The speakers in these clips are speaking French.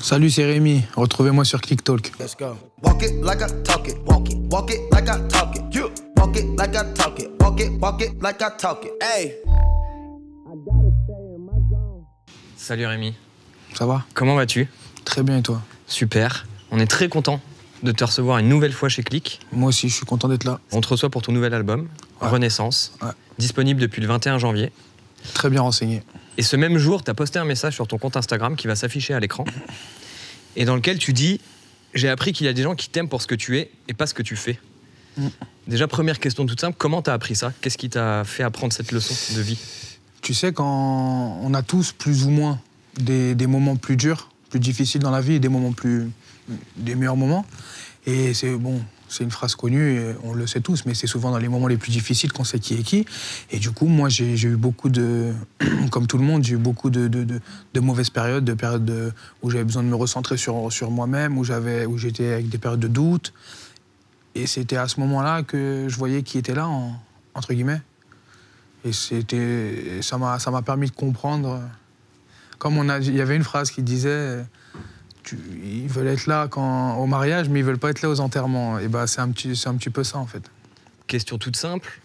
Salut, c'est Rémi. Retrouvez-moi sur ClickTalk. Let's go. Walk it like I talk it. Walk it like I talk it. You walk it like I talk it. Walk it like I talk it. Hey. Salut Rémi. Ça va? Comment vas-tu? Très bien, et toi? Super. On est très content de te recevoir une nouvelle fois chez Click. Moi aussi, je suis content d'être là. On te reçoit pour ton nouvel album, Ouais. Renaissance, Ouais. disponible depuis le 21 janvier. Très bien renseigné. Et ce même jour, tu as posté un message sur ton compte Instagram qui va s'afficher à l'écran et dans lequel tu dis « J'ai appris qu'il y a des gens qui t'aiment pour ce que tu es et pas ce que tu fais ». Déjà, première question toute simple, comment tu as appris ça? Qu'est-ce qui t'a fait apprendre cette leçon de vie? Tu sais, quand on a tous plus ou moins des moments plus durs, plus difficiles dans la vie et des meilleurs moments. Et c'est bon, c'est une phrase connue, et on le sait tous, mais c'est souvent dans les moments les plus difficiles qu'on sait qui est qui. Et du coup, moi, j'ai eu beaucoup de, comme tout le monde, j'ai eu beaucoup de mauvaises périodes, de périodes où j'avais besoin de me recentrer sur moi-même, où j'étais avec des périodes de doute. Et c'était à ce moment-là que je voyais qui était là, entre guillemets. Et ça m'a permis de comprendre. Comme il y avait une phrase qui disait ils veulent être là au mariage, mais ils veulent pas être là aux enterrements. Et bah, c'est un petit peu ça, en fait. Question toute simple.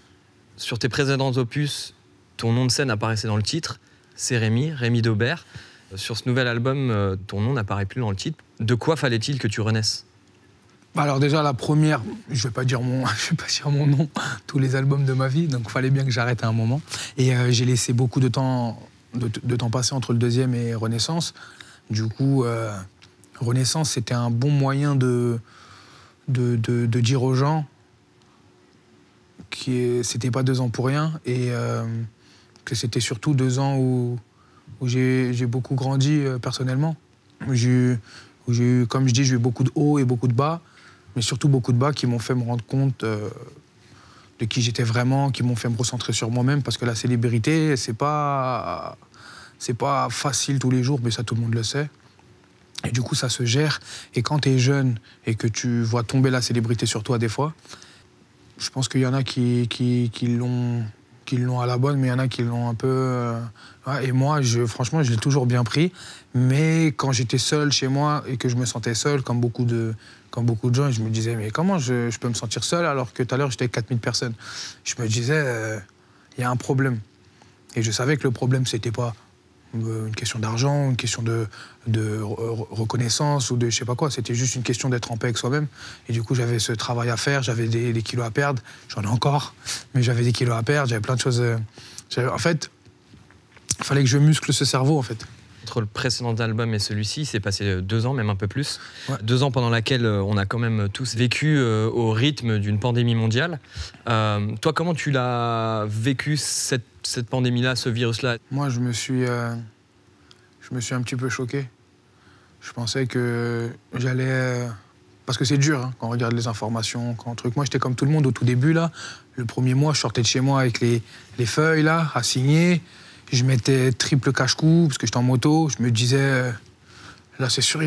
Sur tes précédents opus, ton nom de scène apparaissait dans le titre. C'est Rémi Daubert. Sur ce nouvel album, ton nom n'apparaît plus dans le titre. De quoi fallait-il que tu renaisses? Alors déjà, la première, je vais pas dire mon nom, tous les albums de ma vie, donc il fallait bien que j'arrête à un moment. Et j'ai laissé beaucoup de temps passer entre le deuxième et Renaissance. Du coup, Renaissance, c'était un bon moyen de dire aux gens que c'était pas 2 ans pour rien et que c'était surtout 2 ans où j'ai beaucoup grandi personnellement. J'ai eu, comme je dis, j'ai eu beaucoup de hauts et beaucoup de bas, mais surtout beaucoup de bas qui m'ont fait me rendre compte de qui j'étais vraiment, qui m'ont fait me recentrer sur moi-même, parce que la célébrité, c'est pas facile tous les jours, mais ça, tout le monde le sait. Et du coup, ça se gère. Et quand tu es jeune et que tu vois tomber la célébrité sur toi des fois, je pense qu'il y en a qui l'ont à la bonne, mais il y en a qui l'ont un peu... ouais, et moi, franchement, je l'ai toujours bien pris. Mais quand j'étais seul chez moi et que je me sentais seul, comme beaucoup de gens, je me disais, mais comment je peux me sentir seul alors que tout à l'heure, j'étais avec 4000 personnes? Je me disais, il y a un problème. Et je savais que le problème, c'était pas une question d'argent, une question de reconnaissance ou de je sais pas quoi. C'était juste une question d'être en paix avec soi-même. Et du coup, j'avais ce travail à faire, j'avais des kilos à perdre. J'en ai encore, mais j'avais des kilos à perdre, j'avais plein de choses. En fait, il fallait que je muscle ce cerveau, en fait. Entre le précédent album et celui-ci, il s'est passé 2 ans, même un peu plus. Ouais. 2 ans pendant lesquels on a quand même tous vécu au rythme d'une pandémie mondiale. Toi, comment tu l'as vécu, cette pandémie-là, ce virus-là? Moi, je me suis un petit peu choqué. Je pensais que j'allais... Parce que c'est dur, hein, quand on regarde les informations, Moi, j'étais comme tout le monde au tout début, là. Le premier mois, je sortais de chez moi avec les feuilles, là, à signer. Je mettais triple cache-cou, parce que j'étais en moto. Je me disais, là, c'est sûr,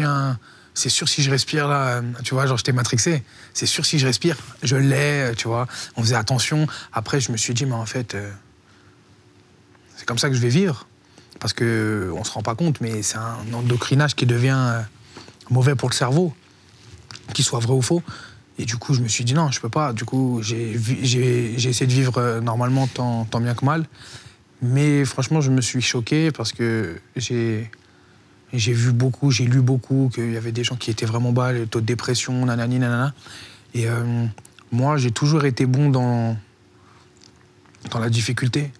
si je respire, là, tu vois, genre, j'étais matrixé. C'est sûr, si je respire, je l'ai, tu vois. On faisait attention. Après, je me suis dit, mais en fait, c'est comme ça que je vais vivre. Parce qu'on ne se rend pas compte, mais c'est un endocrinage qui devient mauvais pour le cerveau, qu'il soit vrai ou faux. Et du coup, je me suis dit, non, je peux pas. Du coup, j'ai essayé de vivre normalement tant bien que mal. Mais franchement, je me suis choqué parce que j'ai vu beaucoup, j'ai lu beaucoup, qu'il y avait des gens qui étaient vraiment bas, le taux de dépression, nanani, nanana. Et moi, j'ai toujours été bon dans la difficulté.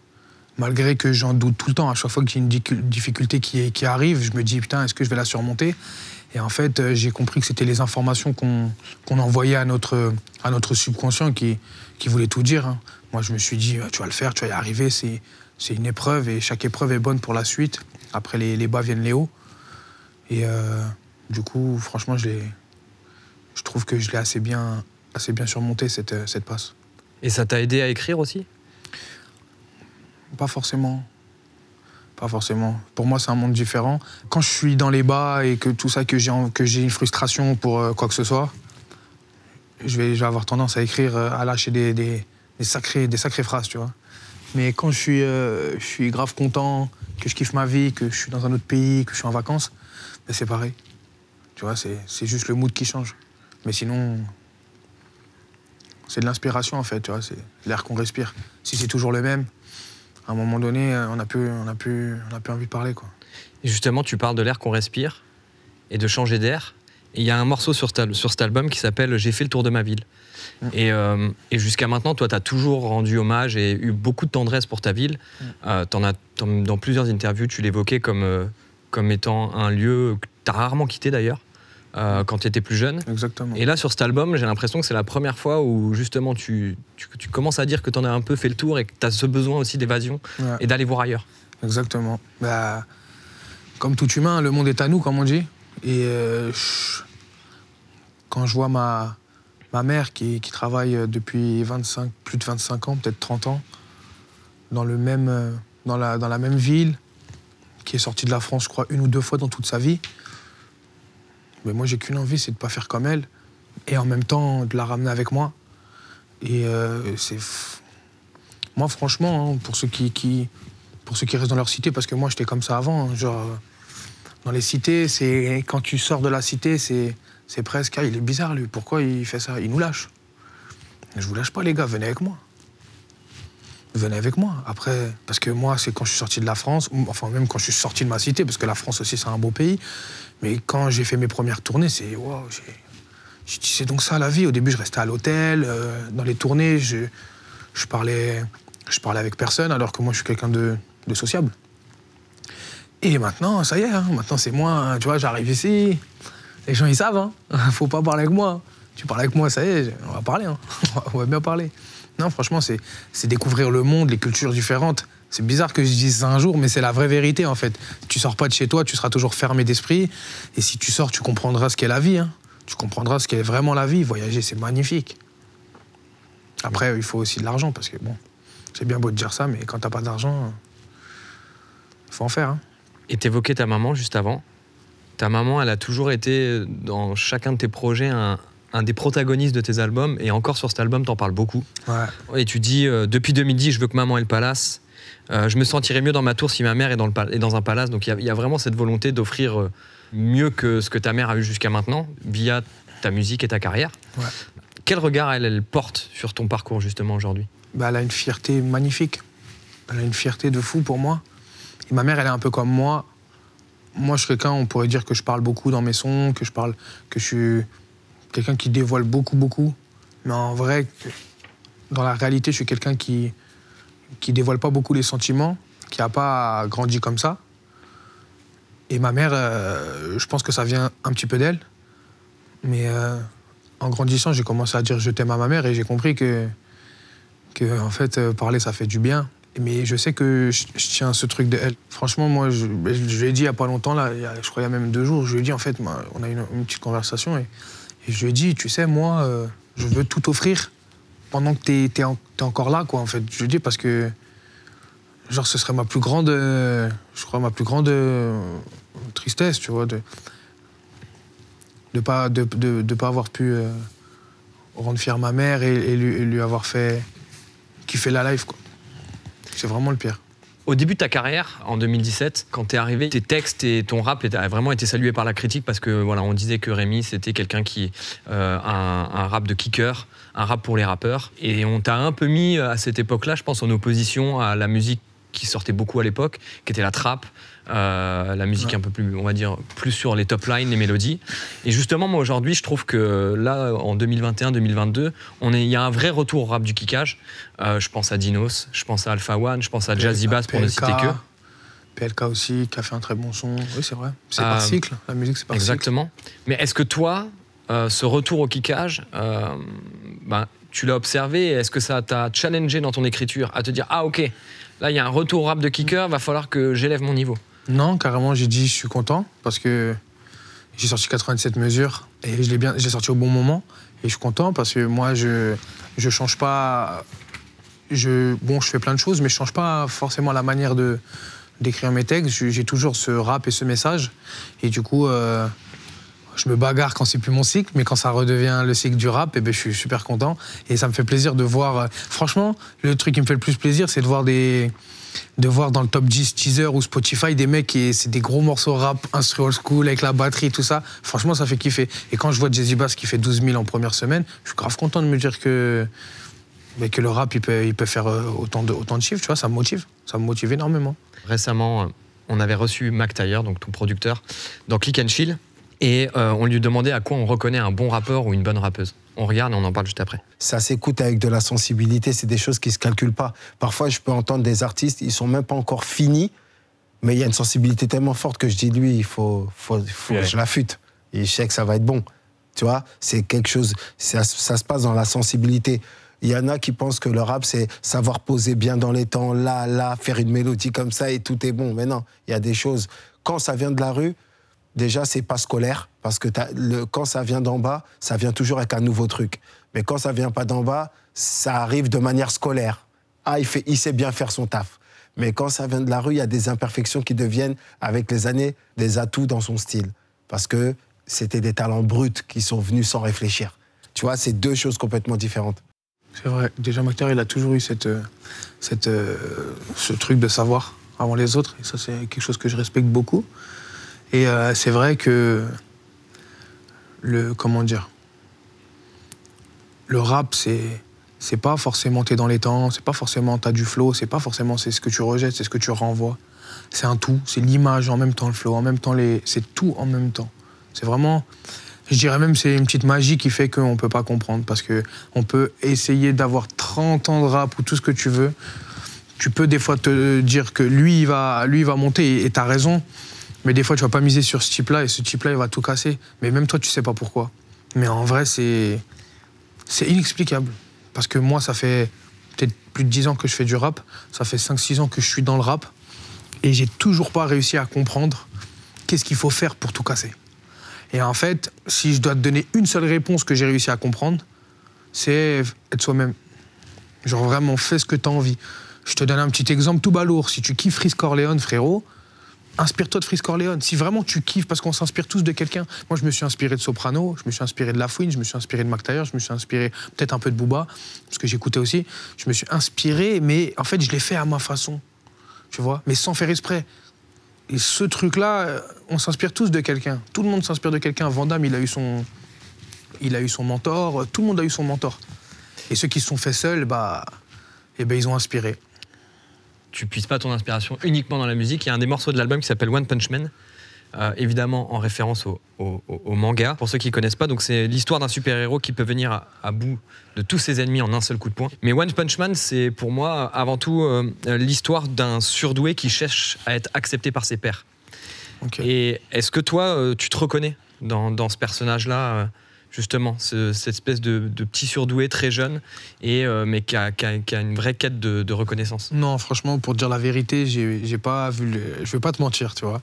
Malgré que j'en doute tout le temps, à chaque fois que j'ai une difficulté qui arrive, je me dis, putain, est-ce que je vais la surmonter? Et en fait, j'ai compris que c'était les informations qu'on envoyait à notre subconscient qui voulait tout dire, hein. Moi, je me suis dit, tu vas le faire, tu vas y arriver, c'est une épreuve et chaque épreuve est bonne pour la suite. Après les bas viennent les hauts. Et du coup, franchement, je trouve que je l'ai assez bien surmonté, cette passe. Et ça t'a aidé à écrire aussi? Pas forcément. Pas forcément. Pour moi, c'est un monde différent. Quand je suis dans les bas et que tout ça, que j'ai une frustration pour quoi que ce soit, je vais avoir tendance à écrire, à lâcher des sacrées phrases, tu vois. Mais quand je suis grave content, que je kiffe ma vie, que je suis dans un autre pays, que je suis en vacances, ben c'est pareil. Tu vois, c'est juste le mood qui change. Mais sinon, c'est de l'inspiration en fait, tu vois, c'est l'air qu'on respire. Si c'est toujours le même, à un moment donné, on n'a plus envie de parler, quoi. Et justement, tu parles de l'air qu'on respire et de changer d'air. Et il y a un morceau sur cet album qui s'appelle « J'ai fait le tour de ma ville ». Et jusqu'à maintenant, toi, tu as toujours rendu hommage et eu beaucoup de tendresse pour ta ville. Dans plusieurs interviews, tu l'évoquais comme étant un lieu que tu as rarement quitté d'ailleurs, quand tu étais plus jeune. Exactement. Et là, sur cet album, j'ai l'impression que c'est la première fois où justement tu commences à dire que tu en as un peu fait le tour et que tu as ce besoin aussi d'évasion et d'aller voir ailleurs. Exactement. Bah, comme tout humain, le monde est à nous, comme on dit. Et quand je vois ma mère qui travaille depuis plus de 25 ans, peut-être 30 ans, dans la même ville, qui est sortie de la France, je crois, 1 ou 2 fois dans toute sa vie, mais moi, j'ai qu'une envie, c'est de ne pas faire comme elle, et en même temps, de la ramener avec moi. Et moi, franchement, hein, pour ceux qui restent dans leur cité, parce que moi, j'étais comme ça avant, hein, genre, dans les cités, quand tu sors de la cité, c'est presque, il est bizarre, lui, pourquoi il fait ça? Il nous lâche. Je vous lâche pas, les gars, venez avec moi. Venez avec moi. Après, parce que moi, c'est quand je suis sorti de la France, enfin, même quand je suis sorti de ma cité, parce que la France aussi, c'est un beau pays, mais quand j'ai fait mes premières tournées, c'est wow, j'ai dit, c'est donc ça la vie. Au début, je restais à l'hôtel, dans les tournées, je parlais avec personne, alors que moi, je suis quelqu'un de sociable. Et maintenant, ça y est, hein, maintenant, c'est moi, hein, tu vois, j'arrive ici. Les gens, ils savent, hein. Faut pas parler avec moi. Tu parles avec moi, ça y est, on va parler, hein. On va bien parler. Non, franchement, c'est découvrir le monde, les cultures différentes. C'est bizarre que je dise ça un jour, mais c'est la vraie vérité, en fait. Tu sors pas de chez toi, tu seras toujours fermé d'esprit. Et si tu sors, tu comprendras ce qu'est la vie, hein. Tu comprendras ce qu'est vraiment la vie. Voyager, c'est magnifique. Après, il faut aussi de l'argent, parce que, bon, c'est bien beau de dire ça, mais quand t'as pas d'argent, il faut en faire, hein. Et t'évoquais ta maman juste avant. Ta maman, elle a toujours été, dans chacun de tes projets, un des protagonistes de tes albums. Et encore sur cet album, t'en parles beaucoup. Ouais. Et tu dis, depuis 2010, je veux que maman ait le palace. Je me sentirais mieux dans ma tour si ma mère est dans un palace. Donc il y a vraiment cette volonté d'offrir mieux que ce que ta mère a eu jusqu'à maintenant, via ta musique et ta carrière. Ouais. Quel regard elle porte sur ton parcours justement aujourd'hui? Bah, elle a une fierté magnifique. Elle a une fierté de fou pour moi. Et ma mère, elle est un peu comme moi. Moi, je suis quelqu'un, on pourrait dire que je parle beaucoup dans mes sons, que je suis quelqu'un qui dévoile beaucoup. Mais en vrai, dans la réalité, je suis quelqu'un qui dévoile pas beaucoup les sentiments, qui n'a pas grandi comme ça. Et ma mère, je pense que ça vient un petit peu d'elle. Mais en grandissant, j'ai commencé à dire je t'aime à ma mère et j'ai compris que en fait, parler, ça fait du bien. Mais je sais que je tiens ce truc de elle. Franchement, moi, je lui ai dit il n'y a pas longtemps, là, je crois il y a même 2 jours, je lui ai dit, en fait, on a eu une petite conversation et je lui ai dit, tu sais, moi, je veux tout offrir pendant que t'es encore là, quoi, en fait. Je lui ai dit parce que, genre, ce serait ma plus grande, je crois, ma plus grande tristesse, tu vois, de pas avoir pu rendre fière ma mère et lui avoir fait kiffer la life, quoi. C'est vraiment le pire. Au début de ta carrière, en 2017, quand t'es arrivé, tes textes et ton rap a vraiment été salués par la critique parce que voilà, on disait que Rémi c'était quelqu'un qui un rap de kicker, un rap pour les rappeurs. Et on t'a un peu mis à cette époque-là, je pense, en opposition à la musique qui sortait beaucoup à l'époque, qui était la trap, la musique un peu plus, on va dire, plus sur les top lines, les mélodies. Et justement, moi aujourd'hui, je trouve que là, en 2021-2022, il y a un vrai retour au rap du kickage. Je pense à Dinos, je pense à Alpha One, je pense à Jazzy Bass pour ne citer que. PLK aussi, qui a fait un très bon son. Oui, c'est vrai. C'est par cycle. La musique, c'est par cycle. Exactement. Mais est-ce que toi, ce retour au kickage, tu l'as observé? Est-ce que ça t'a challengé dans ton écriture à te dire ah ok, là il y a un retour au rap de kicker, va falloir que j'élève mon niveau? Non, carrément, j'ai dit je suis content parce que j'ai sorti 97 mesures et j'ai sorti au bon moment et je suis content parce que moi je change pas. Je fais plein de choses, mais je change pas forcément la manière d'écrire mes textes. J'ai toujours ce rap et ce message et du coup je me bagarre quand c'est plus mon cycle, mais quand ça redevient le cycle du rap, je suis super content. Et ça me fait plaisir de voir... franchement, le truc qui me fait le plus plaisir, c'est de voir dans le top 10 teaser ou Spotify des mecs c'est des gros morceaux rap, instru old school, avec la batterie, tout ça. Franchement, ça fait kiffer. Et quand je vois Jazzy Bass qui fait 12 000 en première semaine, je suis grave content de me dire que le rap, il peut faire autant de chiffres, tu vois, ça me motive. Ça me motive énormément. Récemment, on avait reçu Mac Taylor, donc ton producteur, dans Click and Chill, et on lui demandait à quoi on reconnaît un bon rappeur ou une bonne rappeuse. On regarde et on en parle juste après. Ça s'écoute avec de la sensibilité, c'est des choses qui ne se calculent pas. Parfois, je peux entendre des artistes, ils ne sont même pas encore finis, mais il y a une sensibilité tellement forte que je dis, lui, il faut que je l'affûte. Et je sais que ça va être bon. Tu vois, c'est quelque chose, ça se passe dans la sensibilité. Il y en a qui pensent que le rap, c'est savoir poser bien dans les temps, là, faire une mélodie comme ça et tout est bon. Mais non, il y a des choses. Quand ça vient de la rue, déjà, c'est pas scolaire, parce que quand ça vient d'en bas, ça vient toujours avec un nouveau truc. Mais quand ça vient pas d'en bas, ça arrive de manière scolaire. Ah, il sait bien faire son taf. Mais quand ça vient de la rue, il y a des imperfections qui deviennent, avec les années, des atouts dans son style. Parce que c'était des talents bruts qui sont venus sans réfléchir. Tu vois, c'est deux choses complètement différentes. C'est vrai. Déjà, Mac Taylor, il a toujours eu ce truc de savoir avant les autres. Et ça, c'est quelque chose que je respecte beaucoup. Et c'est vrai que comment dire, le rap, c'est pas forcément t'es dans les temps, c'est pas forcément t'as du flow, c'est pas forcément c'est ce que tu rejettes, c'est ce que tu renvoies. C'est un tout, c'est l'image en même temps, le flow, en même temps, c'est tout en même temps. C'est vraiment, je dirais même c'est une petite magie qui fait qu'on peut pas comprendre, parce qu'on peut essayer d'avoir 30 ans de rap ou tout ce que tu veux. Tu peux des fois te dire que lui, il va monter, et t'as raison. Mais des fois, tu vas pas miser sur ce type-là, et ce type-là, il va tout casser. Mais même toi, tu sais pas pourquoi. Mais en vrai, c'est inexplicable. Parce que moi, ça fait peut-être plus de 10 ans que je fais du rap. Ça fait 5-6 ans que je suis dans le rap. Et j'ai toujours pas réussi à comprendre qu'est-ce qu'il faut faire pour tout casser. Et en fait, si je dois te donner une seule réponse que j'ai réussi à comprendre, c'est être soi-même. Genre vraiment, fais ce que tu as envie. Je te donne un petit exemple tout balourd. Si tu kiffes Freeze Corleone, frérot, inspire-toi de Freeze Corleone. Si vraiment tu kiffes, parce qu'on s'inspire tous de quelqu'un. Moi, je me suis inspiré de Soprano, je me suis inspiré de La Fouine, je me suis inspiré de Mac Taylor, je me suis inspiré peut-être un peu de Booba, parce que j'écoutais aussi. Je me suis inspiré, mais en fait, je l'ai fait à ma façon. Tu vois, mais sans faire exprès. Et ce truc-là, on s'inspire tous de quelqu'un. Tout le monde s'inspire de quelqu'un. Van Damme, il a eu son mentor. Tout le monde a eu son mentor. Et ceux qui se sont faits seuls, ils ont inspiré. Tu puisses pas ton inspiration uniquement dans la musique. Il y a un des morceaux de l'album qui s'appelle One Punch Man, évidemment en référence au manga. Pour ceux qui connaissent pas, donc c'est l'histoire d'un super-héros qui peut venir à bout de tous ses ennemis en un seul coup de poing. Mais One Punch Man, c'est pour moi avant tout l'histoire d'un surdoué qui cherche à être accepté par ses pairs. Okay. Et est-ce que toi, tu te reconnais dans ce personnage-là justement, cette espèce de petit surdoué très jeune, mais qui a une vraie quête de reconnaissance? Non, franchement, pour te dire la vérité, j'ai pas vu je vais pas te mentir, tu vois.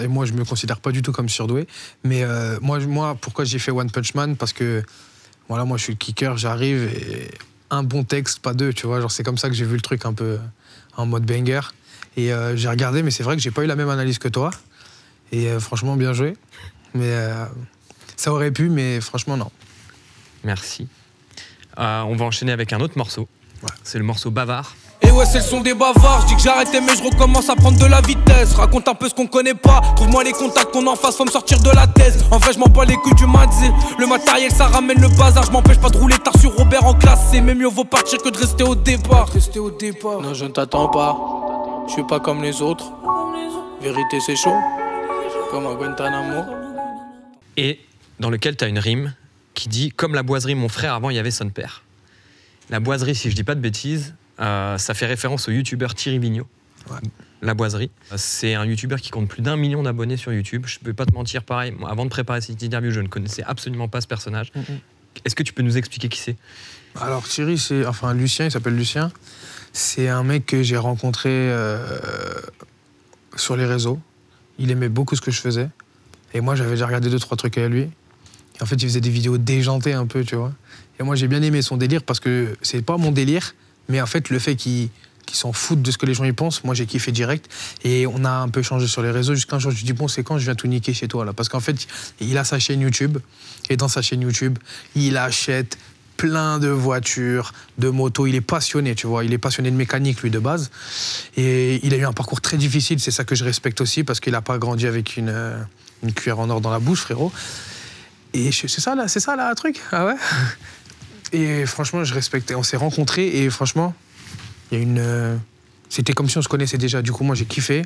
Et moi, je me considère pas du tout comme surdoué. Mais moi, pourquoi j'ai fait One Punch Man? Parce que, voilà, moi, je suis le kicker, j'arrive, et un bon texte, pas deux, tu vois. Genre, c'est comme ça que j'ai vu le truc un peu en mode banger. Et j'ai regardé, mais c'est vrai que j'ai pas eu la même analyse que toi. Et franchement, bien joué. Mais... ça aurait pu, mais franchement, non. Merci. On va enchaîner avec un autre morceau. Ouais. C'est le morceau Bavard. Et ouais, c'est le son des bavards. Je dis que j'ai arrêté, mais je recommence à prendre de la vitesse. Raconte un peu ce qu'on connaît pas. Trouve-moi les contacts qu'on en face, faut me sortir de la thèse. En vrai, je m'en bats les couilles du Madzi. Le matériel, ça ramène le bazar. Je m'empêche pas de rouler tard sur Robert en classe. C'est même mieux vaut partir que de rester au départ. Non, je ne t'attends pas. Je suis pas comme les autres. Vérité, c'est chaud. Comme à Guantanamo. Et dans lequel tu as une rime qui dit « Comme la boiserie, mon frère, avant, il y avait son père ». La boiserie, si je dis pas de bêtises, ça fait référence au youtubeur Thierry Vigneault. Ouais. La boiserie. C'est un youtubeur qui compte plus d'1 million d'abonnés sur YouTube. Je peux pas te mentir, pareil, moi, avant de préparer cette interview, je ne connaissais absolument pas ce personnage. Est-ce que tu peux nous expliquer qui c'est? Alors Thierry, Lucien, il s'appelle Lucien. C'est un mec que j'ai rencontré sur les réseaux. Il aimait beaucoup ce que je faisais. Et moi, j'avais déjà regardé 2-3 trucs avec lui. Et en fait, il faisait des vidéos déjantées un peu, tu vois. Et moi, j'ai bien aimé son délire parce que c'est pas mon délire, mais en fait, le fait qu'il qui s'en foutent de ce que les gens y pensent. Moi, j'ai kiffé direct. Et on a un peu échangé sur les réseaux. Jusqu'à un jour, je lui dis, bon, c'est quand je viens tout niquer chez toi, là? Parce qu'en fait, il a sa chaîne YouTube. Et dans sa chaîne YouTube, il achète plein de voitures, de motos. Il est passionné, tu vois. Il est passionné de mécanique, lui, de base. Et il a eu un parcours très difficile. C'est ça que je respecte aussi, parce qu'il n'a pas grandi avec une cuillère en or dans la bouche, frérot. Et c'est ça, là, le truc. Ah ouais? Et franchement, je respectais. On s'est rencontrés et franchement, il y a une... C'était comme si on se connaissait déjà. Du coup, moi, j'ai kiffé.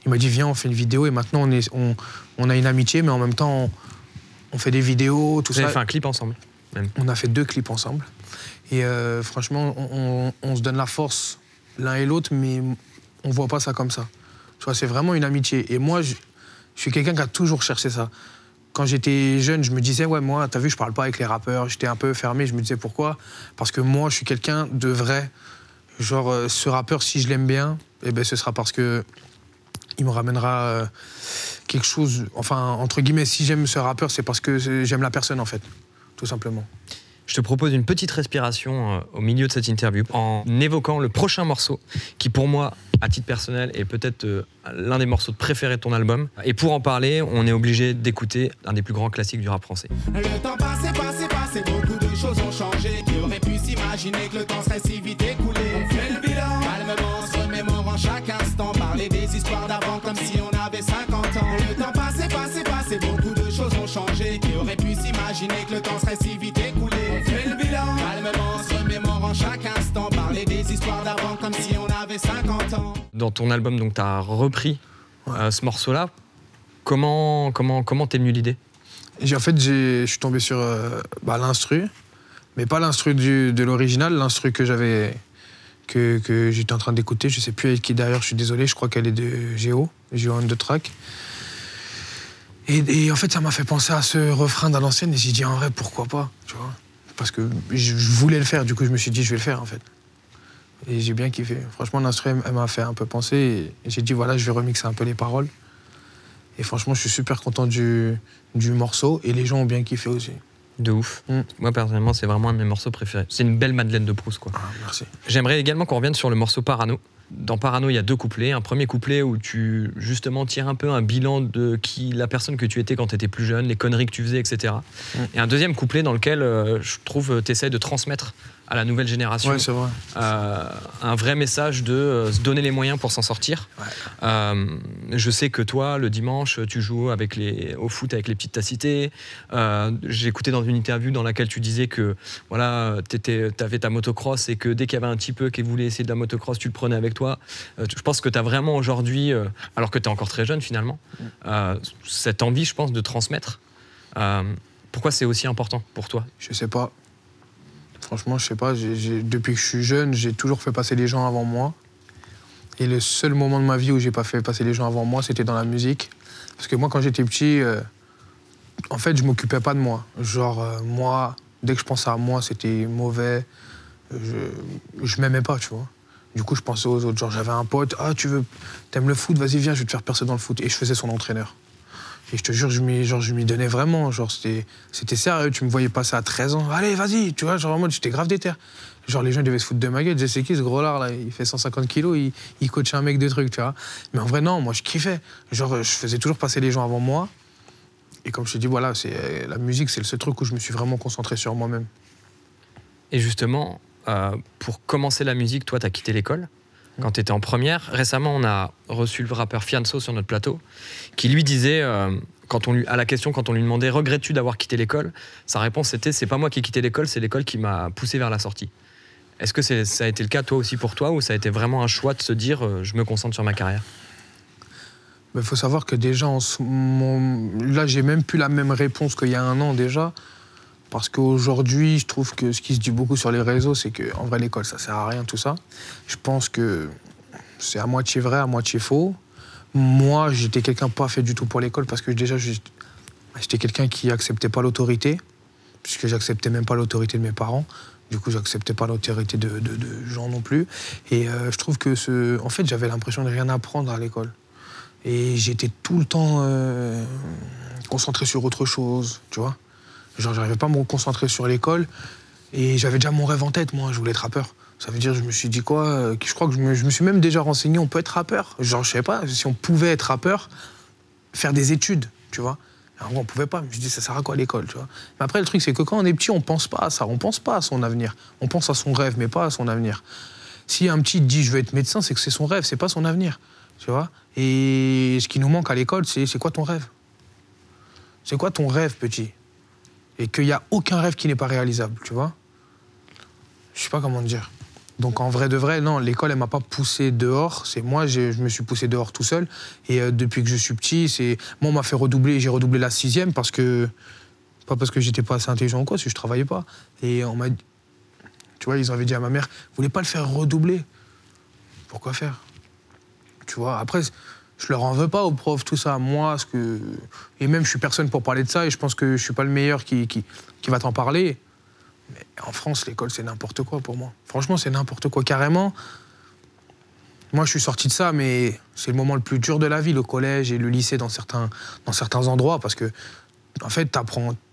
Il m'a dit, viens, on fait une vidéo. Et maintenant, on a une amitié, mais en même temps, on fait des vidéos, tout ça. Vous avez fait un clip ensemble même. On a fait 2 clips ensemble. Et franchement, on se donne la force l'un et l'autre, mais on voit pas ça comme ça. Tu vois, c'est vraiment une amitié. Et moi, je suis quelqu'un qui a toujours cherché ça. Quand j'étais jeune, je me disais, ouais, moi, t'as vu, je parle pas avec les rappeurs. J'étais un peu fermé. Je me disais, pourquoi? Parce que moi, je suis quelqu'un de vrai. Genre, ce rappeur, si je l'aime bien, eh ben, ce sera parce que il me ramènera quelque chose... Enfin, entre guillemets, si j'aime ce rappeur, c'est parce que j'aime la personne, en fait. Tout simplement. Je te propose une petite respiration au milieu de cette interview en évoquant le prochain morceau qui, pour moi, à titre personnel, est peut-être l'un des morceaux préférés de ton album. Et pour en parler, on est obligé d'écouter un des plus grands classiques du rap français. Le temps passé, beaucoup de choses ont changé. Qui aurait pu s'imaginer que le temps serait si vite écoulé? On fait le bilan, calmement, se remémorant chaque instant. Parler des histoires d'avant comme si on avait 50 ans. Le temps passé, beaucoup de choses ont changé. Qui aurait pu s'imaginer que le temps serait si vite écoulé? On fait le bilan, calmement, se remémorant chaque instant. Parler des histoires d'avant comme si on avait 50 ans. Dans ton album, donc, tu as repris ce morceau-là. Comment t'es venu l'idée? En fait, je suis tombé sur l'instru, mais pas l'instru de l'original, l'instru que j'étais en train d'écouter. Je sais plus avec qui d'ailleurs, je suis désolé, je crois qu'elle est de Géo on the track. Et en fait, ça m'a fait penser à ce refrain d'à l'ancienne et j'ai dit en vrai, pourquoi pas, tu vois? Parce que je voulais le faire, du coup, je me suis dit, je vais le faire en fait. Et j'ai bien kiffé. Franchement, l'instru, elle m'a fait un peu penser et j'ai dit, voilà, je vais remixer un peu les paroles. Et franchement, je suis super content du morceau et les gens ont bien kiffé aussi. De ouf. Moi, personnellement, c'est vraiment un de mes morceaux préférés. C'est une belle Madeleine de Proust, quoi. Ah, merci. J'aimerais également qu'on revienne sur le morceau Parano. Dans Parano, il y a 2 couplets. Un premier couplet où tu, justement, tires un peu un bilan de la personne que tu étais quand tu étais plus jeune, les conneries que tu faisais, etc. Et un deuxième couplet dans lequel, je trouve, tu essaies de transmettre à la nouvelle génération ouais, c'est vrai. Un vrai message de se donner les moyens pour s'en sortir. Ouais. Je sais que toi, le dimanche, tu joues au foot avec les petites tacités. J'ai écouté dans une interview dans laquelle tu disais que voilà, t'avais ta motocross et que dès qu'il y avait un petit peu qui voulait essayer de la motocross, tu le prenais avec toi. Je pense que tu as vraiment aujourd'hui, alors que tu es encore très jeune finalement, cette envie, je pense, de transmettre. Pourquoi c'est aussi important pour toi? Je sais pas. Franchement, je sais pas. Depuis que je suis jeune, j'ai toujours fait passer les gens avant moi. Et le seul moment de ma vie où j'ai pas fait passer les gens avant moi, c'était dans la musique. Parce que moi, quand j'étais petit, en fait, je m'occupais pas de moi. Genre, moi, dès que je pensais à moi, c'était mauvais. Je m'aimais pas, tu vois. Du coup, je pensais aux autres. Genre, j'avais un pote, t'aimes le foot, vas-y, viens, je vais te faire percer dans le foot. Et je faisais son entraîneur. Et je te jure, je m'y donnais vraiment. Genre, c'était sérieux. Tu me voyais passer à 13 ans. Allez, vas-y, tu vois, genre en mode, j'étais grave déter. Genre, les gens devaient se foutre de ma gueule. Je disais, c'est qui ce gros lard là? Il fait 150 kilos, il coachait un mec de trucs, tu vois. Mais en vrai, non, moi, je kiffais. Genre, je faisais toujours passer les gens avant moi. Et comme je te dis, voilà, la musique, c'est le seul truc où je me suis vraiment concentré sur moi-même. Et justement, pour commencer la musique, toi, t'as quitté l'école quand tu étais en première. Récemment, on a reçu le rappeur Fianso sur notre plateau, qui lui disait, à la question, quand on lui demandait « Regrettes-tu d'avoir quitté l'école ?», sa réponse était « C'est pas moi qui ai quitté l'école, c'est l'école qui m'a poussé vers la sortie ». Est-ce que ça a été le cas, toi aussi, pour toi, ou ça a été vraiment un choix de se dire « Je me concentre sur ma carrière » ? Il faut savoir que déjà, là, j'ai même plus la même réponse qu'il y a 1 an déjà. Parce qu'aujourd'hui, je trouve que ce qui se dit beaucoup sur les réseaux, c'est qu'en vrai, l'école, ça sert à rien, tout ça. Je pense que c'est à moitié vrai, à moitié faux. Moi, j'étais quelqu'un pas fait du tout pour l'école parce que déjà, j'étais quelqu'un qui acceptait pas l'autorité, puisque j'acceptais même pas l'autorité de mes parents. Du coup, j'acceptais pas l'autorité de gens non plus. Et je trouve que en fait, j'avais l'impression de rien apprendre à l'école. Et j'étais tout le temps concentré sur autre chose, tu vois. Genre, j'arrivais pas à me concentrer sur l'école et j'avais déjà mon rêve en tête, moi, je voulais être rappeur. Ça veut dire, je me suis dit quoi? Je crois que je me suis même déjà renseigné, on peut être rappeur. Genre, je sais pas, si on pouvait être rappeur, faire des études, tu vois. En gros, on pouvait pas. Je me suis dit, ça sert à quoi l'école, tu vois. Mais après, le truc, c'est que quand on est petit, on pense pas à ça. On pense pas à son avenir. On pense à son rêve, mais pas à son avenir. Si un petit dit, je veux être médecin, c'est que c'est son rêve, c'est pas son avenir, tu vois. Et ce qui nous manque à l'école, c'est quoi ton rêve? C'est quoi ton rêve, petit? Et qu'il n'y a aucun rêve qui n'est pas réalisable, tu vois. Je sais pas comment te dire. Donc en vrai de vrai, non, l'école, elle m'a pas poussé dehors. C'est moi, je me suis poussé dehors tout seul. Et depuis que je suis petit, moi, on m'a fait redoubler. J'ai redoublé la 6e parce que... Pas parce que j'étais pas assez intelligent ou quoi, parce que je travaillais pas. Et on m'a dit... Tu vois, ils avaient dit à ma mère, vous voulez pas le faire redoubler? Pourquoi faire? Tu vois, après, je leur en veux pas aux profs, tout ça. Moi, et même, je suis personne pour parler de ça. Et je pense que je suis pas le meilleur qui va t'en parler. Mais en France, l'école, c'est n'importe quoi pour moi. Franchement, c'est n'importe quoi, carrément. Moi, je suis sorti de ça, mais c'est le moment le plus dur de la vie, le collège et le lycée dans certains endroits, parce que, en fait,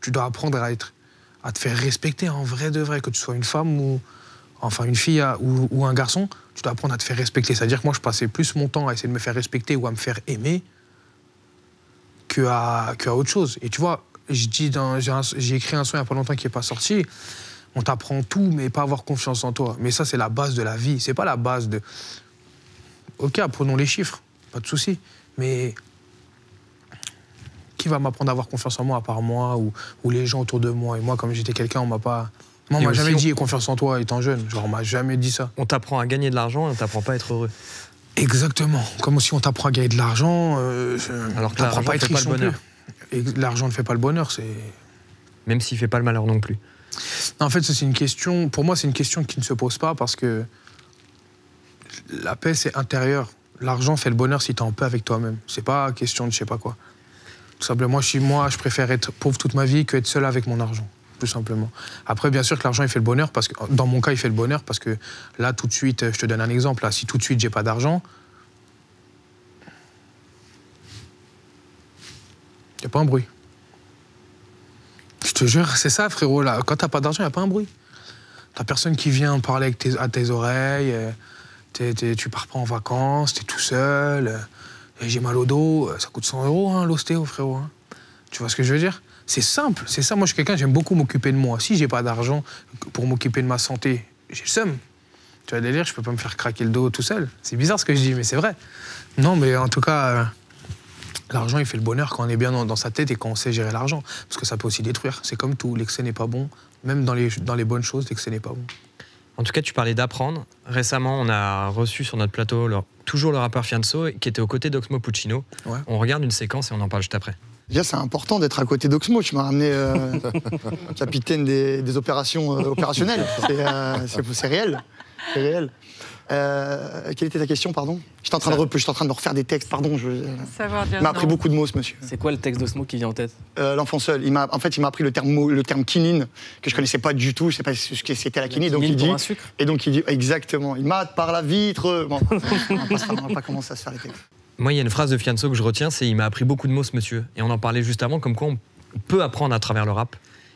tu dois apprendre à te faire respecter en vrai de vrai, que tu sois une femme ou, enfin, une fille ou un garçon, tu dois apprendre à te faire respecter. C'est-à-dire que moi, je passais plus mon temps à essayer de me faire respecter ou à me faire aimer qu'à autre chose. Et tu vois, j'ai écrit un son il n'y a pas longtemps qui n'est pas sorti. On t'apprend tout, mais pas avoir confiance en toi. Mais ça, c'est la base de la vie. C'est pas la base de... Ok, apprenons les chiffres, pas de souci. Mais qui va m'apprendre à avoir confiance en moi à part moi ou les gens autour de moi? Et moi, comme j'étais quelqu'un, on m'a pas... Moi, on m'a jamais dit confiance en toi étant jeune. Genre, on m'a jamais dit ça. On t'apprend à gagner de l'argent et on t'apprend pas à être heureux. Exactement. Comme si on t'apprend à gagner de l'argent, alors que l'argent ne fait pas le bonheur. L'argent ne fait pas le bonheur, c'est... Même s'il fait pas le malheur non plus. En fait, c'est une question... Pour moi, c'est une question qui ne se pose pas parce que la paix, c'est intérieur. L'argent fait le bonheur si tu es en paix avec toi-même. C'est pas question de je sais pas quoi. Tout simplement, moi, je préfère être pauvre toute ma vie qu'être seul avec mon argent. Tout simplement. Après, bien sûr que l'argent, il fait le bonheur, parce que, dans mon cas, il fait le bonheur, parce que là, tout de suite, je te donne un exemple, là, si tout de suite, j'ai pas d'argent, il n'y a pas un bruit. Je te jure, c'est ça, frérot, là. Quand t'as pas d'argent, il n'y a pas un bruit. T'as personne qui vient parler à tes oreilles, tu pars pas en vacances, t'es tout seul, j'ai mal au dos, ça coûte 100 €, hein, l'ostéo, frérot. Hein. Tu vois ce que je veux dire? C'est simple, c'est ça. Moi, je suis quelqu'un, j'aime beaucoup m'occuper de moi. Si j'ai pas d'argent pour m'occuper de ma santé, j'ai le seum. Tu vas délire, je peux pas me faire craquer le dos tout seul. C'est bizarre ce que je dis, mais c'est vrai. Non, mais en tout cas, l'argent, il fait le bonheur quand on est bien dans sa tête et quand on sait gérer l'argent. Parce que ça peut aussi détruire. C'est comme tout, l'excès n'est pas bon. Même dans les bonnes choses, l'excès n'est pas bon. En tout cas, tu parlais d'apprendre. Récemment, on a reçu sur notre plateau toujours le rappeur Fianso, qui était aux côtés d'Oxmo Puccino. Ouais. On regarde une séquence et on en parle juste après. Déjà, c'est important d'être à côté d'Oxmo. Tu m'as ramené capitaine des opérations opérationnelles. C'est réel. C'est réel. Quelle était ta question, pardon? J'étais en train de me refaire des textes, pardon. Il m'a appris beaucoup de mots, ce monsieur. C'est quoi le texte d'Oxmo qui vient en tête? L'enfant seul. En fait, il m'a appris le terme quinine, que je connaissais pas du tout. Je sais pas ce que c'était la quinine. Donc il dit. Et donc il dit exactement. Il mate par la vitre. Bon, on va pas commencer à se faire les textes. Moi, il y a une phrase de Fianso que je retiens, c'est « Il m'a appris beaucoup de mots, ce monsieur ». Et on en parlait juste avant, comme quoi on peut apprendre à travers le rap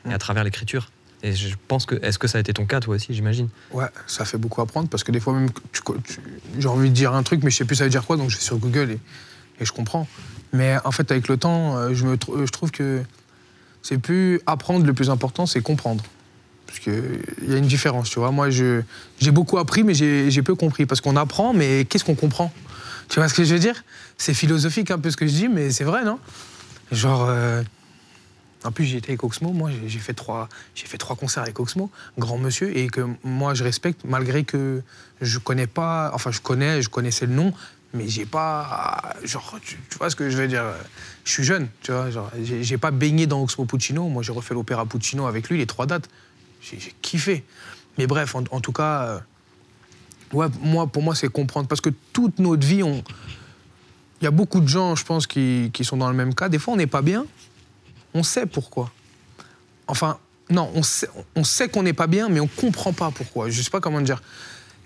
et à travers l'écriture. Et je pense que... Est-ce que ça a été ton cas, toi aussi, j'imagine? Ouais, ça fait beaucoup apprendre, parce que des fois même, j'ai envie de dire un truc, mais je sais plus ça veut dire quoi, donc je vais sur Google et je comprends. Mais en fait, avec le temps, je trouve que c'est plus apprendre, le plus important, c'est comprendre. Parce qu'il y a une différence, tu vois. Moi, j'ai beaucoup appris, mais j'ai peu compris. Parce qu'on apprend, mais qu'est-ce qu'on comprend? Tu vois ce que je veux dire? C'est philosophique un peu ce que je dis, mais c'est vrai, non? Genre... En plus, j'ai été avec Oxmo, moi, j'ai fait 3 concerts avec Oxmo, grand monsieur, et que moi, je respecte, malgré que je connais pas... Enfin, je connaissais le nom, mais j'ai pas... Genre, tu vois ce que je veux dire? Je suis jeune, tu vois, genre, j'ai pas baigné dans Oxmo Puccino. Moi, j'ai refait l'opéra Puccino avec lui, les 3 dates. J'ai kiffé. Mais bref, en tout cas... Ouais, pour moi, c'est comprendre. Parce que toute notre vie, il y a beaucoup de gens, je pense, qui sont dans le même cas. Des fois, on n'est pas bien. On sait pourquoi. Enfin, non, on sait qu'on n'est pas bien, mais on ne comprend pas pourquoi. Je ne sais pas comment dire.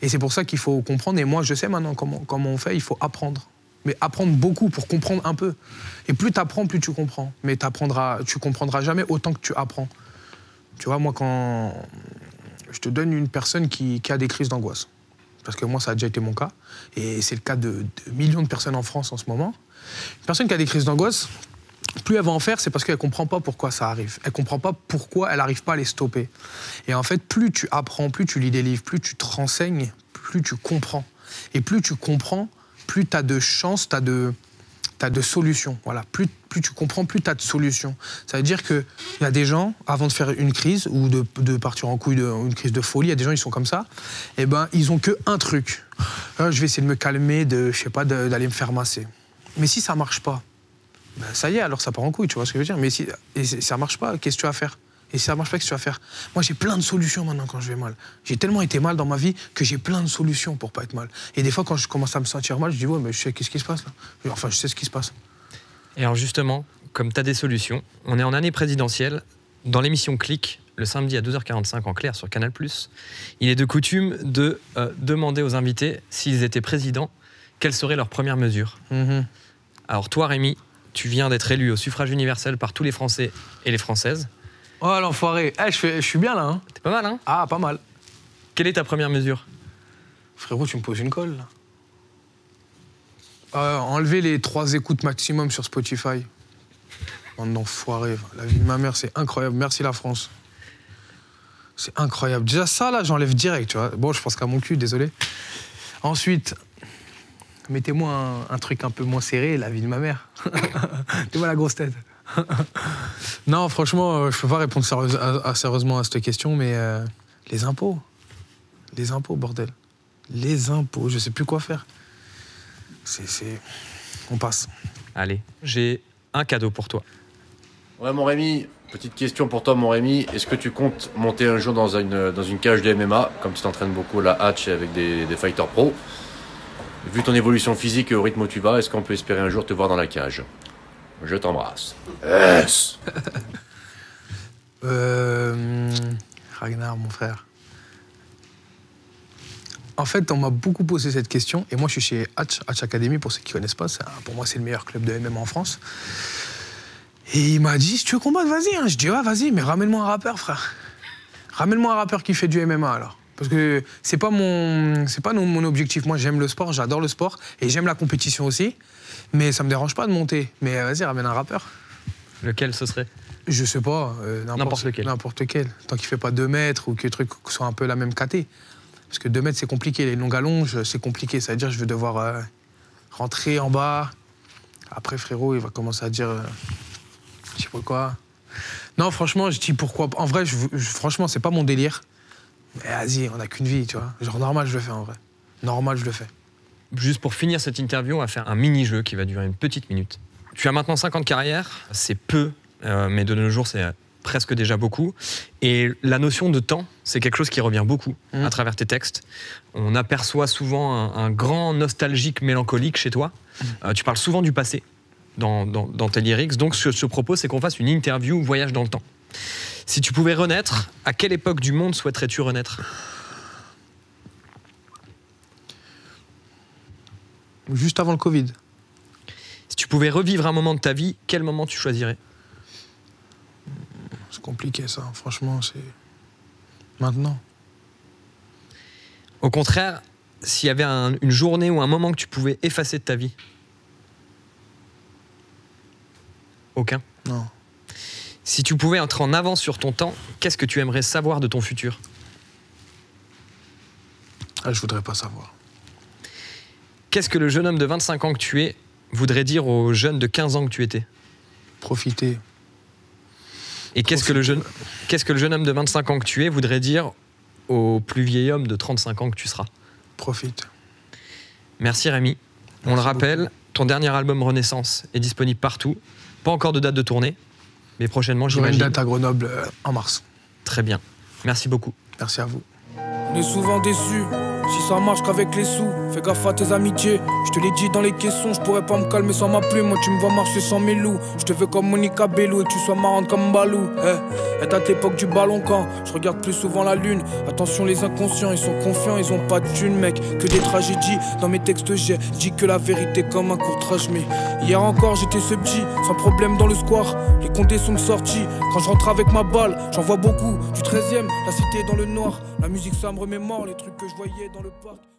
Et c'est pour ça qu'il faut comprendre. Et moi, je sais maintenant comment on fait. Il faut apprendre. Mais apprendre beaucoup pour comprendre un peu. Et plus tu apprends, plus tu comprends. Mais tu comprendras jamais autant que tu apprends. Tu vois, moi, quand... je te donne une personne qui a des crises d'angoisse. Parce que moi, ça a déjà été mon cas. Et c'est le cas de millions de personnes en France en ce moment. Une personne qui a des crises d'angoisse, plus elle va en faire, c'est parce qu'elle ne comprend pas pourquoi ça arrive. Elle ne comprend pas pourquoi elle n'arrive pas à les stopper. Et en fait, plus tu apprends, plus tu lis des livres, plus tu te renseignes, plus tu comprends. Et plus tu comprends, plus tu as de chances, tu as de solutions. Voilà. Plus tu comprends, plus tu as de solutions. Ça veut dire qu'il y a des gens, avant de faire une crise ou de partir en couille, une crise de folie, il y a des gens, ils sont comme ça, et ben, ils n'ont qu'un truc. Je vais essayer de me calmer, je sais pas, d'aller me faire masser. Mais si ça ne marche pas, ben, ça y est, alors ça part en couille, tu vois ce que je veux dire. Mais si ça ne marche pas, qu'est-ce que tu vas faire? Et si ça ne marche pas, qu'est-ce que tu vas faire? Moi, j'ai plein de solutions maintenant quand je vais mal. J'ai tellement été mal dans ma vie que j'ai plein de solutions pour pas être mal. Et des fois, quand je commence à me sentir mal, je dis, ouais, mais je sais qu'est-ce qui se passe là. Enfin, je sais ce qui se passe. Et alors justement, comme tu as des solutions, on est en année présidentielle. Dans l'émission Click, le samedi à 12h45 en clair sur Canal+, il est de coutume de demander aux invités, s'ils étaient présidents, quelles seraient leurs premières mesures. Alors toi, Rémi, tu viens d'être élu au suffrage universel par tous les Français et les Françaises. Oh l'enfoiré, je suis bien là. Hein. T'es pas mal, hein? Ah, pas mal. Quelle est ta première mesure? Frérot, tu me poses une colle là. Enlever les 3 écoutes maximum sur Spotify. Bande d'enfoirés. La vie de ma mère, c'est incroyable. Merci la France. C'est incroyable. Déjà ça là, j'enlève direct, tu vois. Bon, je pense qu'à mon cul, désolé. Ensuite, mettez-moi un truc un peu moins serré, la vie de ma mère. Mettez-moi la grosse tête. Non, franchement, je peux pas répondre sérieusement à cette question, mais les impôts. Les impôts, bordel. Les impôts, je sais plus quoi faire. On passe. Allez, j'ai un cadeau pour toi. Ouais, mon Rémi, petite question pour toi, mon Rémi. Est-ce que tu comptes monter un jour dans une cage de MMA, comme tu t'entraînes beaucoup à la hatch avec des fighters pro? Vu ton évolution physique et au rythme où tu vas, est-ce qu'on peut espérer un jour te voir dans la cage? Je t'embrasse. Yes. Ragnar, mon frère. En fait, on m'a beaucoup posé cette question, et moi je suis chez Hatch Academy, pour ceux qui ne connaissent pas, pour moi c'est le meilleur club de MMA en France. Et il m'a dit, si tu veux combattre, vas-y. Hein. Je dis, ouais, vas-y, mais ramène-moi un rappeur, frère. Ramène-moi un rappeur qui fait du MMA, alors. Parce que c'est pas mon objectif. Moi, j'aime le sport, j'adore le sport, et j'aime la compétition aussi, mais ça me dérange pas de monter. Mais vas-y, ramène un rappeur. Lequel ce serait? Je sais pas, n'importe lequel. N'importe lequel. Tant qu'il fait pas 2 mètres ou que les trucs soient un peu la même caté. Parce que 2 mètres, c'est compliqué. Les longues allonges, c'est compliqué. Ça veut dire que je vais devoir rentrer en bas. Après, frérot, il va commencer à dire... je sais pas quoi. Non, franchement, je dis pourquoi. En vrai, franchement, c'est pas mon délire. Mais vas-y, on n'a qu'une vie, tu vois. Genre, normal, je le fais, en vrai. Normal, je le fais. Juste pour finir cette interview, on va faire un mini-jeu qui va durer une petite minute. Tu as maintenant 5 ans de carrière, c'est peu, mais de nos jours, c'est presque déjà beaucoup. Et la notion de temps, c'est quelque chose qui revient beaucoup à travers tes textes. On aperçoit souvent un grand nostalgique mélancolique chez toi. Tu parles souvent du passé dans tes lyrics. Donc, ce que je te propose, c'est qu'on fasse une interview voyage dans le temps. Si tu pouvais renaître, à quelle époque du monde souhaiterais-tu renaître? Juste avant le Covid. Si tu pouvais revivre un moment de ta vie, quel moment tu choisirais? C'est compliqué, ça. Franchement, c'est... Maintenant. Au contraire, s'il y avait une journée ou un moment que tu pouvais effacer de ta vie? Aucun? Non. Si tu pouvais entrer en avance sur ton temps, qu'est-ce que tu aimerais savoir de ton futur? Je voudrais pas savoir. Qu'est-ce que le jeune homme de 25 ans que tu es voudrait dire au jeune de 15 ans que tu étais? Profiter. Et qu'est-ce que le jeune homme de 25 ans que tu es voudrait dire au plus vieil homme de 35 ans que tu seras? Profite. Merci Rémi. On le rappelle, ton dernier album Renaissance est disponible partout. Pas encore de date de tournée, mais prochainement, j'imagine. Une date à Grenoble en mars. Très bien. Merci beaucoup. Merci à vous. On est souvent déçus. Si ça marche qu'avec les sous, fais gaffe à tes amitiés. Je te l'ai dit dans les caissons, je pourrais pas me calmer sans ma plume. Moi tu me vois marcher sans mes loups. Je te veux comme Monica Bello et tu sois marrante comme Balou. Et date l'époque du ballon quand je regarde plus souvent la lune. Attention les inconscients, ils sont confiants, ils ont pas de thunes mec. Que des tragédies, dans mes textes j'ai dit que la vérité comme un court-trage. Mais hier encore j'étais ce petit, sans problème dans le square. Les condés sont sortis, quand je rentre avec ma balle, j'en vois beaucoup. Du 13e, la cité dans le noir. La musique ça me remémore les trucs que je voyais dans le parc.